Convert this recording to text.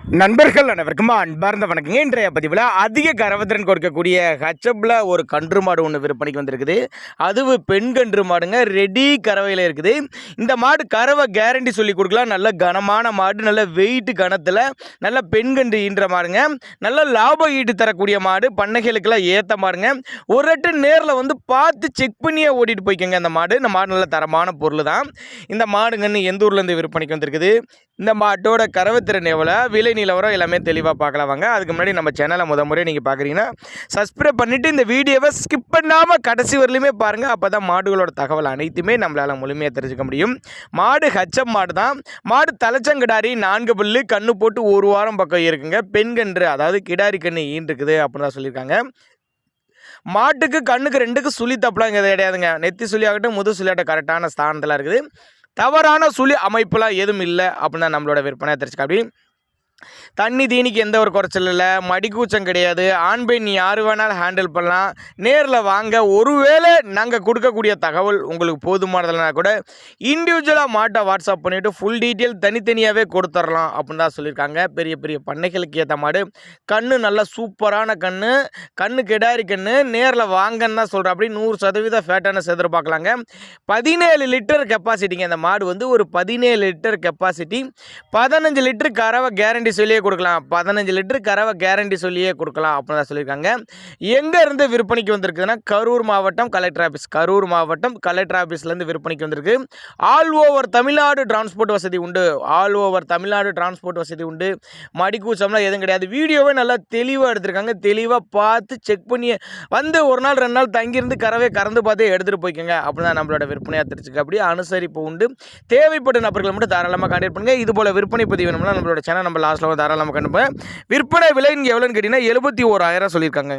நண்பர்கள் அனைவருக்கும் அன்பார்ந்த வணக்கங்க. இன்றைய பதிவில் அதிக கறவைத்திறன் கொடுக்கக்கூடிய ஹச்சப்பில் ஒரு கன்று மாடு ஒன்று விற்பனைக்கு வந்திருக்குது. அதுவும் பெண் கன்று மாடுங்க, ரெடி கறவையில் இருக்குது. இந்த மாடு கறவை கேரண்டி சொல்லி கொடுக்கலாம். நல்ல கனமான மாடு, நல்ல வெயிட் கனத்தில் நல்ல பெண் கன்று ஈன்ற மாடுங்க. நல்ல லாபம் ஈட்டு தரக்கூடிய மாடு, பண்ணைகளுக்கெல்லாம் ஏற்ற மாடுங்க. ஒரு ரெட்டு நேரில் வந்து பார்த்து செக் பண்ணியே ஓட்டிகிட்டு போய்க்கோங்க. இந்த மாடு நல்ல தரமான பொருள் தான். இந்த மாடுங்கன்னு எந்த ஊர்லேருந்து விற்பனைக்கு வந்திருக்குது, இந்த மாட்டோட கறவைத்திறன் எவ்வளோ, விலை நிலவரம் எல்லாமே தெளிவாக பார்க்கலாம் வாங்க. அதுக்கு முன்னாடி நம்ம சேனலை முறை நீங்கள் பார்க்குறீங்கன்னா சப்ஸ்கிரைப் பண்ணிவிட்டு இந்த வீடியோவை ஸ்கிப் பண்ணாமல் கடைசி வரலையுமே பாருங்கள். அப்போ தான் மாடுகளோட தகவல் அனைத்துமே நம்மளால் முழுமையாக தெரிஞ்சுக்க முடியும். மாடு ஹச்சம் மாடு தான். மாடு தலைச்சங்கிடாரி, 4 பல்லு, கண்ணு போட்டு 1 வாரம் பக்கம் இருக்குங்க. பெண் கன்று, அதாவது கிடாரி கன்று ஈன்றுக்குது அப்படின்னு தான் சொல்லியிருக்காங்க. மாட்டுக்கு கண்ணுக்கு 2க்கு சுழி தப்பலாம் கிடையாதுங்க. நெத்தி சுழி ஆகட்டும், முது சுழியாகட்டும் கரெக்டான ஸ்தானத்தில் இருக்குது. தவறான சுழி அமைப்புலாம் எதுவும் இல்லை அப்படின்னு தான் நம்மளோட விற்பனை தெரிஞ்சுக்க. அப்படி தண்ணி தீனிக்கு எந்த ஒரு குறைச்சல் இல்லை, மடிக்கூச்சம் கிடையாது. ஆண் பெண் யார் வேணாலும் ஹேண்டில் பண்ணலாம். நேரில் வாங்க. ஒருவேளை நாங்கள் கொடுக்கக்கூடிய தகவல் உங்களுக்கு போதுமானதுனா கூட இண்டிவிஜுவலாக மாட்டை வாட்ஸ்அப் பண்ணிவிட்டு ஃபுல் டீட்டெயில் தனித்தனியாகவே கொடுத்துடலாம் அப்படின்னு தான் சொல்லியிருக்காங்க. பெரிய பெரிய பண்ணைகளுக்கு ஏற்ற மாடு, கண்ணு நல்லா சூப்பரான கண்ணு கிடாரி கண்ணு. நேரில் வாங்கன்னு தான் சொல்கிறேன். அப்படி 100% ஃபேட்டான எதிர்பார்க்கலாங்க. 17 லிட்டர் கெப்பாசிட்டிங்க. இந்த மாடு வந்து ஒரு 17 லிட்டர் கெப்பாசிட்டி, 15 லிட்டர் கறவை கேரண்டி சொல்லியே கொடுக்கலாம். 15 லிட்டர் கறவை கேரண்டி சொல்லியே கொடுக்கலாம் அப்படின்னு தான் சொல்லியிருக்காங்க. எங்கே இருந்து விற்பனைக்கு வந்திருக்குதுன்னா, கரூர் மாவட்டம் கலெக்டர் ஆஃபீஸ்லேருந்து விற்பனைக்கு வந்திருக்கு. ஆல் ஓவர் தமிழ்நாடு டிரான்ஸ்போர்ட் வசதி உண்டு. மடிக்கூச்சம்லாம் எதுவும் கிடையாது. வீடியோவே நல்லா தெளிவாக எடுத்திருக்காங்க. தெளிவாக பார்த்து செக் பண்ணி வந்து 1 நாள் 2 நாள் தங்கியிருந்து கறவை கறந்து பார்த்தே எடுத்துகிட்டு போய்க்கோங்க அப்படின்னு தான் நம்மளோட விற்பனையாக தெரிஞ்சுக்க. அப்படி அனுசரிப்பு உண்டு. தேவைப்பட்ட நபர்கள் மட்டும் தாராளமாக கான்டாக்ட் பண்ணுங்கள். இது போல் விற்பனை பதிவு வேணும்னா நம்மளோட சேனல் நம்ம லாஸ்ட்டில் தாராளமாக கண்டுப்பேன். விற்பனை விலை இங்கே எவ்வளோன்னு கேட்டிங்கன்னா 71,000 சொல்லியிருக்காங்க.